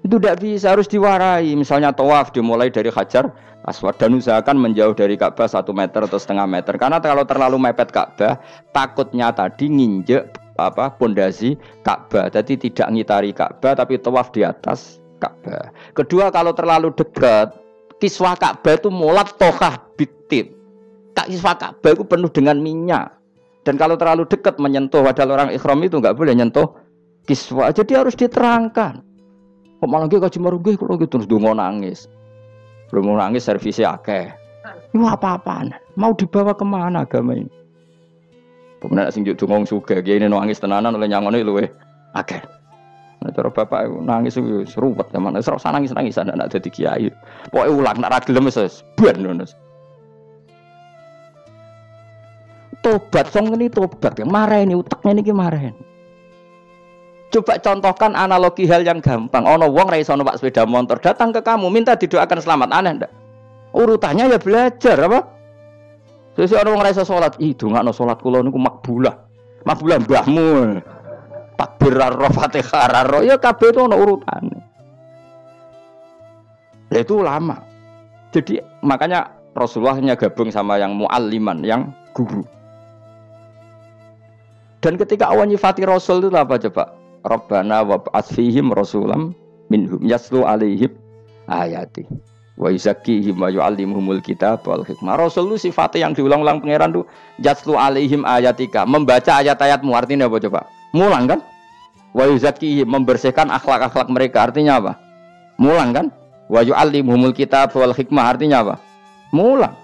Itu tidak bisa, harus diwarai. Misalnya tawaf dimulai dari Hajar Aswad dan usahakan menjauh dari Ka'bah 1 meter atau setengah meter. Karena kalau terlalu mepet Ka'bah, takutnya tadi nginjek pondasi Ka'bah. Jadi tidak ngitari Ka'bah tapi tawaf di atas Ka'bah. Kedua, kalau terlalu dekat kiswah Ka'bah itu mulat tohah bitit. Kiswah Ka'bah itu penuh dengan minyak. Dan kalau terlalu dekat menyentuh, padahal orang ikhram itu enggak boleh nyentuh kiswah. Jadi harus diterangkan. Kok malah nggih kaji marungge kalau gitu terus dongo nangis. Belum nangis servisnya akeh. Itu apa-apaan? Mau dibawa kemana agama ini? Kemudian sing juk dongo sugih kiye nangis tenanan oleh nyangone luweh akeh. Nah, cara bapak nangis itu seruwet zaman. Wis ora nangis-nangis anak dadi kiai. Pokoke ulang nek ra gelem wis ben ngono. Tobat song ngene tobat. Mareni utekne niki mareni. Coba contohkan analogi hal yang gampang. Ono wong ra iso numpak sepeda motor datang ke kamu minta didoakan selamat, aneh ndak? Urutannya ya belajar apa? Sesuk ono wong ra iso salat, ih dongakno salat kula niku makbulah. Makbulah mbahmu. Takbir ar-Fatihah ar ya kabeh itu ono urutane. Lah itu lama. Jadi makanya Rasulullah hanya gabung sama yang mualliman, yang guru. Dan ketika Allah nyifati Rasul itu apa coba? Rabbana wab'ats fihim rasulam minhum yaslu alaihim ayati wa yuzakkihim wa yu'allimuhumul kitab wal hikmah. Rasul itu sifatnya yang diulang-ulang pangeran itu yaslu alaihim ayatika, membaca ayat-ayatmu. Artinya apa coba? Mulang kan? Wa yuzakkihim, membersihkan akhlak-akhlak mereka. Artinya apa? Mulang kan? Wa yu'allimuhumul kitab wal hikmah. Artinya apa? Mulang.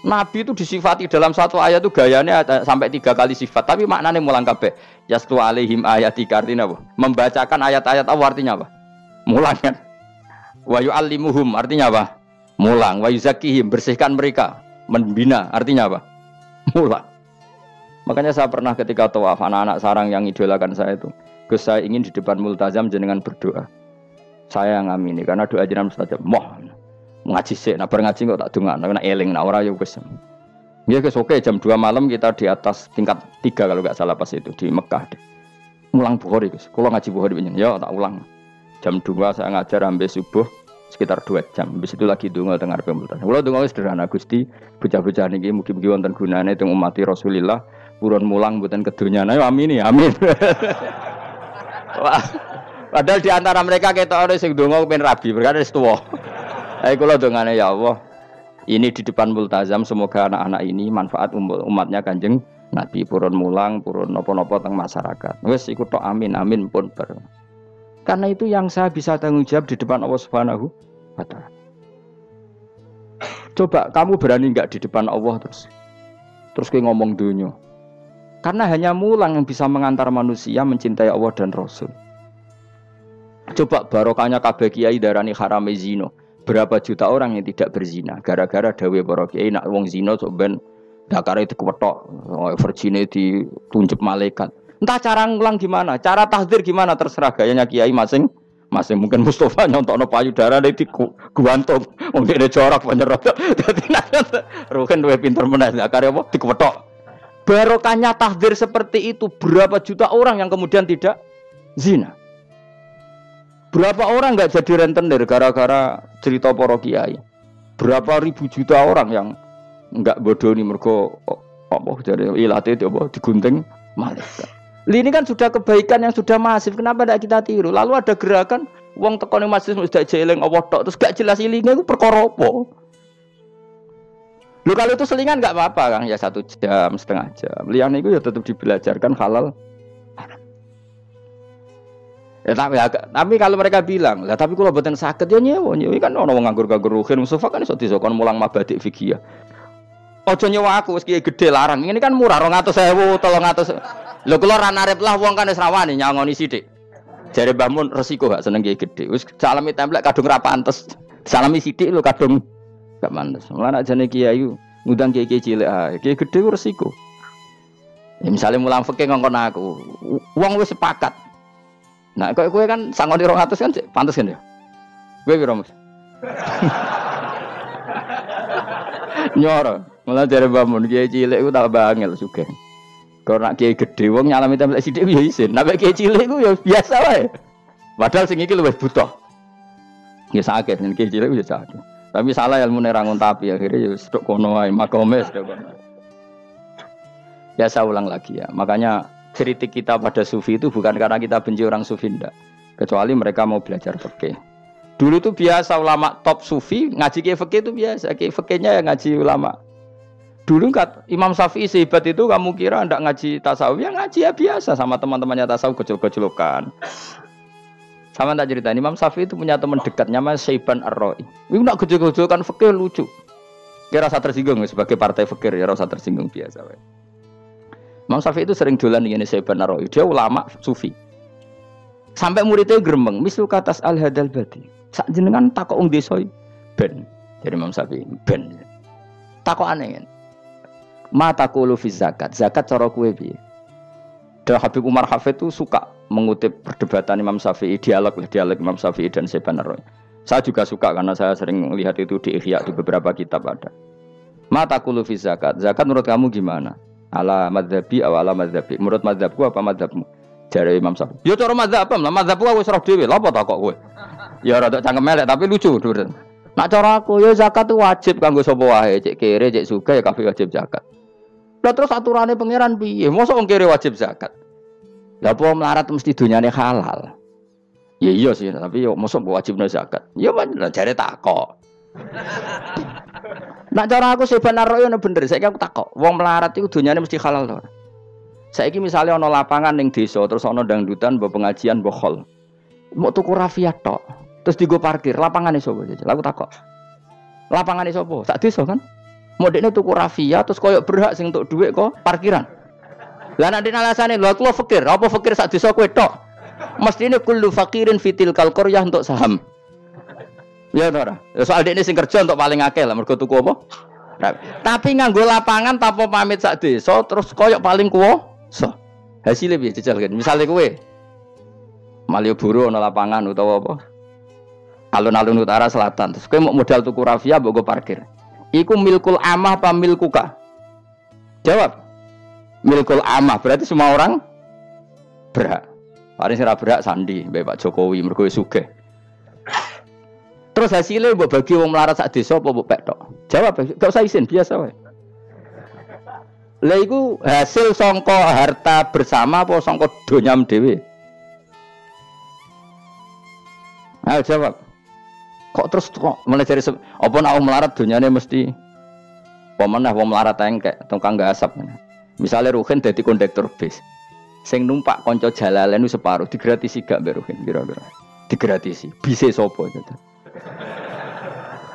Nabi itu disifati dalam satu ayat itu gayanya ada sampai 3 kali sifat, tapi maknanya mulang kabeh. Yaslu alaihim ayatika artinya apa? Membacakan ayat-ayat Allah artinya apa? Mulang kan. Wa yu'allimuhum artinya apa? Mulang. Wa yuzakkihim bersihkan mereka, membina artinya apa? Mulang. Makanya saya pernah ketika tawaf anak-anak sarang yang idolakan saya itu, Gus saya ingin di depan multazam jenengan berdoa. Saya yang ngamini karena doa jenengan mustajab. Ngaji sih, nah bareng ngaji kok tak dengar, nak eling, nak ora yo Gus. Ya Gus oke jam 2 malam kita di atas tingkat 3 kalau nggak salah pas itu di Mekah deh. Mulang Bukhari Gus, kalau ngaji Bukhari begini, ya tak ulang. Jam 2 saya ngajar sampai subuh sekitar 2 jam. Habis itu lagi donga tengah pemultan. Kalau donga sederhana Gusti, bocah-bocah niki mugi-mugi wonten gunane teng umati Rasulillah, purun mulang mboten kedunya. Ayo amin ya, amin. Wah. Padahal di antara mereka ketok ana sing donga pengen rabi, berkata wis tuwa. Ayo kula dongane ya Allah. Ini di depan multazam semoga anak-anak ini manfaat umatnya Kanjeng Nabi purun mulang, purun napa-napa teng masyarakat. Wis iku tok amin amin pun ber. Karena itu yang saya bisa tanggung jawab di depan Allah Subhanahu wa taala. Coba kamu berani enggak di depan Allah terus kayak ngomong dunia. Karena hanya mulang yang bisa mengantar manusia mencintai Allah dan Rasul. Coba barokahnya kabeh kiai darani harame zina. Berapa juta orang yang tidak berzina gara-gara dawe para kiai nak wong zina sok ben dakare dikwetok, virgine ditunjuk malaikat. Entah cara ngulang gimana, cara tahdzir gimana terserah gayanya kiai masing-masing. Mungkin Mustafa nyontokno payudara di guantung, wong dhekne jorok penyerot. Dadi roken duwe pinter meneh dakare apa dikwetok. Barokahnya tahdzir seperti itu berapa juta orang yang kemudian tidak zina. Berapa orang enggak jadi rentenir gara-gara cerita para kiai? Berapa ribu juta orang yang enggak bodoni mergo apa jare ilate itu apa digunting malaikat. Ini kan sudah kebaikan yang sudah masif, kenapa tidak kita tiru? Lalu ada gerakan wong tekone masjid sudah jeleng Allah tok terus gak jelas ilinge iku perkara apa? Lho kalau itu selingan enggak apa-apa Kang, ya 1 jam, setengah jam. Liyane iku ya tetap dibelajarkan halal. Ya, tapi kalau mereka bilang, lah tapi kalau boten sakit ya nyewa kan ono wong nganggur-nganggur ruhin Mustafa kan iso disokon mulang mabadik fikih. Aja nyewa aku wis kiye gedhe larang. Ini kan murah 200.000, 300. Lho kula ra narep lah wong kan wis rawani nyangoni sithik. Jare Mbah Mun resiko gak seneng kiye gedhe. Wis salami templek kadung ra pantes. Salami sithik lho kadung gak pantes. Mulane jane kiai ngundang kiai cilik ae. Kiai gedhe ku resiko. Ya misale mulang fikih ngongkon aku. Wong wis sepakat. Nah, kowe kan sangoni 200 kan pantes kan ya? Kowe piro, Mas? Nyoro, malah jare Mbah Mun kiai cilik ku tak bangel sugih. Kok nek kiai gedhe wong nyalami templek sithik ya isin. Nek kiai cilik ku ya biasa wae. Padahal sing iki luwih butuh. Ya sakit nek kiai cilik ya sakit. Tapi salah ilmune ra ngontapi akhirnya ya sedok kono wae makome sedok kono. Ya saya ulang lagi ya. Makanya kritik kita pada sufi itu bukan karena kita benci orang sufi enggak. Kecuali mereka mau belajar fikih. Dulu itu biasa ulama top sufi ngaji kiai fikih itu biasa. Kiai fikihnya yang ngaji ulama. Dulu kan Imam Syafi'i sehebat itu kamu kira enggak ngaji tasawuf? Ya ngaji ya biasa sama teman-temannya tasawuf gojol-gojolokan. Sama tak cerita Imam Syafi'i itu punya teman dekat namanya Syaiban Ar-Ra'i. Itu nak gojol-gojolokan fikih lucu. Kira rasa tersinggung sebagai partai fikih ya rasa tersinggung biasa. Imam Syafi'i itu sering dolan dengan Syaiban Ar-Ra'i. Dia ulama sufi. Sampai muridnya gremeng, misal katas al-hadal badi. Sak jenengan takok wong desa ben. Jadi Imam Syafi'i ben. Takok aneh kan. Ma taqulu fi zakat. Zakat cara kowe piye? Dan Habib Umar Hafid itu suka mengutip perdebatan Imam Syafi'i, dialog Imam Syafi'i dan Syaiban Ar-Ra'i. Saya juga suka karena saya sering lihat itu di Ihya di beberapa kitab ada. Ma taqulu fi zakat. Zakat menurut kamu gimana? Ala madzhabi aw ala madzhabi. Menurut madzhabku apa madzhabmu? Jare Imam Syafi'i. Ya cara madzhab lah, madzhabku aku wis roh dhewe. Lha apa tak kok kowe? Ya rada cangkem elek tapi lucu. Nak cara aku ya zakat itu wajib kanggo sapa wae, cek kere, cek sugih ya kabeh wajib zakat. Lah terus aturane pangeran piye? Mosok wong kere wajib zakat. Lah apa melarat mesti dunyane halal. Ya iya sih, tapi yo mosok wajibno zakat. Ya jare takok. Nak cara aku Syaiban Ar-Ra'i ono bener, saiki aku takok. Wong melarat iku dunyane mesti halal to. Saiki misale ana lapangan ning desa terus ana dangdutan mbok pengajian mbok khol. Mbok tuku rafiat tok. Terus digo parkir, lapangane sapa? Aku takok. Lapangane sapa? Sak desa kan? Modene tuku rafia terus koyo berhak sing untuk dhuwit kok parkiran. Lah nek alasane lho aku fakir, apa fakir sak desa kowe tok? Mestine kullu fakirin fitil qaryah untuk saham. Ya ora. Soal dekne sing kerja untuk paling akeh lah mergo tuku apa? Tapi nganggo lapangan tanpa pamit sak desa terus koyo paling kuwasa. Hasilnya piye jajal kan. Misale kowe Malioboro ana lapangan utawa apa? Alun-alun utara selatan. Terus kowe mau modal tuku rafia mbok go parkir. Iku milkul amah apa milkuka? Jawab. Milkul amah berarti semua orang berhak. Paling sing ora berhak sandi mbek Pak Jokowi mergo sugih. Terus hasilnya mbok bagi wong melarat sak desa apa mbok pek tok? Jawab, gak usah izin biasa wae. Lah iku hasil sangka harta bersama apa sangka donyam dhewe? Ayo jawab. Kok terus kok mulai dari apa nak wong melarat donyane mesti pemenah wong melarat engkek tukang gasap. Misalnya Ruhin dadi kondektur bis. Sing numpak kanca jalalen separuh digratisi gak mbek Ruhin kira-kira. Digratisi. Bise sapa gitu.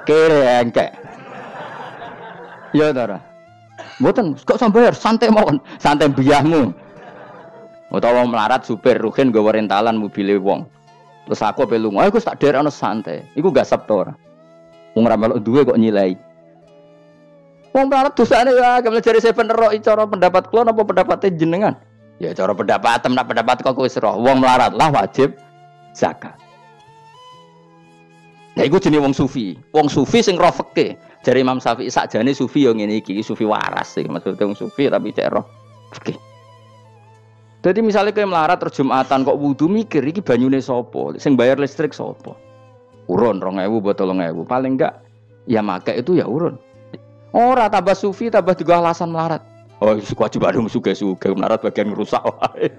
Kere engkek. Ya ora. Mboten kok sambayar santai mawon, santai mbiyahmu. Utawa melarat supir Ruhin nggawa rentalan mobile wong. Terus aku ape lunga, aku tak derekno santai. Iku gak sabto ora. Wong ra melok duwe kok nyilai. Wong melarat dosane ya, kemene jare seven ero cara pendapat kula napa pendapate jenengan? Ya cara pendapat nak pendapat kok wis roh. Wong melarat lah wajib zakat. Nah iku jenenge wong sufi. Wong sufi sing roh fikih. Jare Imam Syafi'i sakjane sufi yo ngene iki, sufi waras sih. Maksudnya wong sufi tapi cek roh fikih. Jadi misalnya kayak melarat terus Jumatan kok wudu mikir iki banyune sapa? Sing bayar listrik sapa? Urun 2.000 botol 3.000. Paling enggak ya make itu ya urun. Ora tambah sufi tambah juga alasan melarat. Oh kewajiban suge-suge melarat bagian ngerusak wae.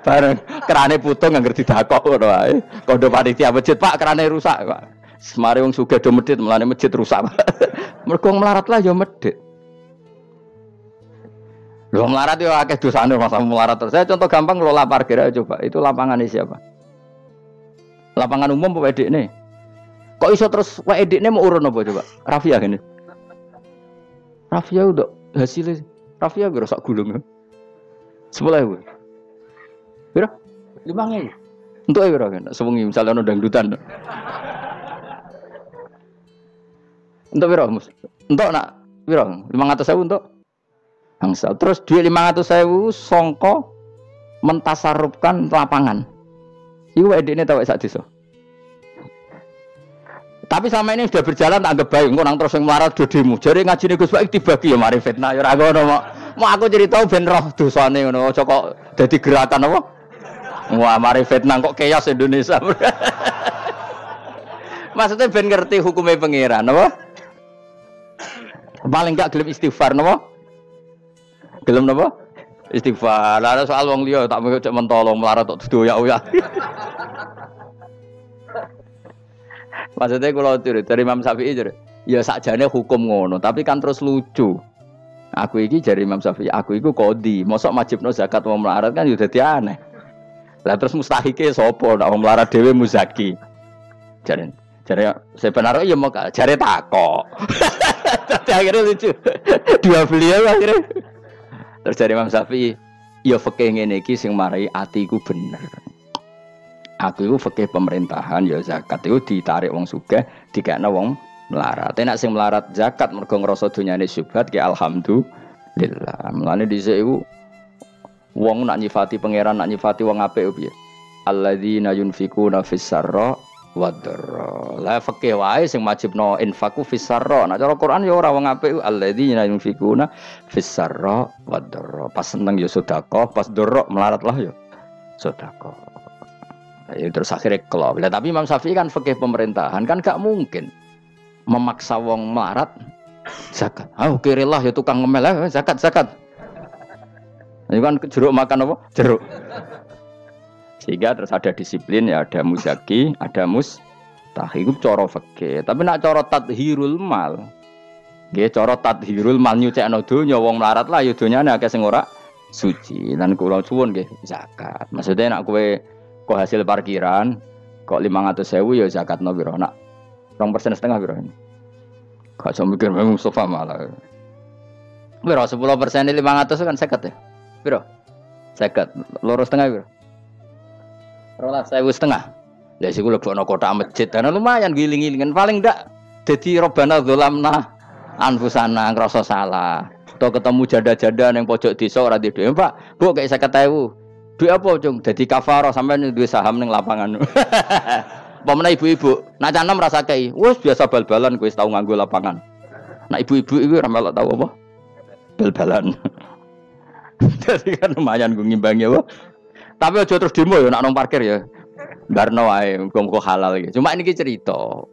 Bareng kerane putung ngger didakok ngono wae. Kondo panitia masjid, Pak, kerane rusak, Pak. Semare wong sugih do medhit, mulane masjid rusak. Mergo melarat lah ya medhit. Lho melarat yo akeh dosane masa melarat terus. Saya contoh gampang ngelola parkir aja coba. Itu lapangannya siapa? Lapangan umum apa edekne? Kok iso terus wae edekne mau urun apa coba? Rafia gini. Rafia udah hasilnya. Rafia gue sak gulung. 10.000. Piro? 5.000. Entuk piro kan? Sewengi misalnya ono dangdutan. Entuk piro, Mus? Entuk nak piro? 500.000 entuk. Bangsal. Terus duit 500.000 songko mentasarrufkan lapangan. Iku edekne tau sak desa. Tapi sama ini sudah berjalan tak anggap baik. Engko nang terus sing melarat do demo. Jare ngajine Gus Baik dibagi ya mari fitnah ya ora ngono mau aku cerita ben roh dosane ngono. Aja kok dadi gerakan apa? Wah mari fitnah kok chaos Indonesia. Maksudnya ben ngerti hukumnya pangeran apa? Paling gak gelem istighfar napa? Gelem napa? Istighfar. Lah soal wong liya tak cek mentolong melarat tok doyak-oyak. Maksudnya kalau dari Imam Syafi'i ya sakjane hukum ngono, tapi kan terus lucu. Aku iki dari Imam Syafi'i, aku iku qadhi, mosok wajibno zakat wong melarat kan ya dadi aneh. Lah terus mustahike sapa nek wong melarat dhewe muzaki. Jare sebenarnya ya mau jare takok. Tapi akhirnya lucu. Dua beliau akhirnya. Terus dari Imam Syafi'i, ya fikih ngene iki sing marai atiku bener. Aku itu fikih pemerintahan ya zakat itu ditarik wong sugih dikekno wong melarat. Nek sing melarat zakat mergo ngrasa dunyane syubhat ki alhamdulillah. Mulane dhisik iku wong nak nyifati pangeran nak nyifati wong apik piye? Alladzina yunfikuna fis sarra wadharra. La fikih wae sing wajibno infaku fis sarra. Nek cara Quran ya ora wong apik alladzina yunfikuna fis sarra wadharra. Pas seneng ya sedekah, pas dorok melarat lah ya sedekah. Ya, terus akhirnya kelop. Tapi Imam Syafi'i kan fikih pemerintahan kan gak mungkin memaksa wong melarat zakat. Kirilah ya tukang ngemel zakat. Ini kan jeruk makan apa? Jeruk. Sehingga terus ada disiplin ya, ada muzaki, ada mustahik cara fikih. Tapi nak cara tadhirul mal. Nggih cara tadhirul mal nyucekno donya wong melarat lah ya donyane akeh sing ora suci. Lan kula suwun nggih zakat. Maksudnya nak kowe kok hasil parkiran kok 500.000 ya zakatno piro nak 2,5% piro ini Gak usah mikir memang Mustafa malah. Biro 10% ini 500 kan 50 ya. Biro 50 loro setengah biro. Rolas 1.500. Ya sih gue lebokno kotak masjid karena lumayan giling-gilingan paling ndak jadi robana dzolamna anfusana ngrasa salah. Atau ketemu janda-janda yang pojok desa ora duwe. Pak, Bu kayak 50.000. Duit apa, Cung? Dadi kafarah sampean duwe saham ning lapangan. Pemene ibu-ibu, nak canem rasa kei. Wes biasa bal-balan kowe wis tau nganggo lapangan. Nak ibu-ibu iku ora melok tau apa? Bal-balan. Jadi kan lumayan gue ngimbangi apa. Tapi aja terus demo ya nak nang parkir ya. Barno wae muga-muga halal iki. Cuma ini cerita.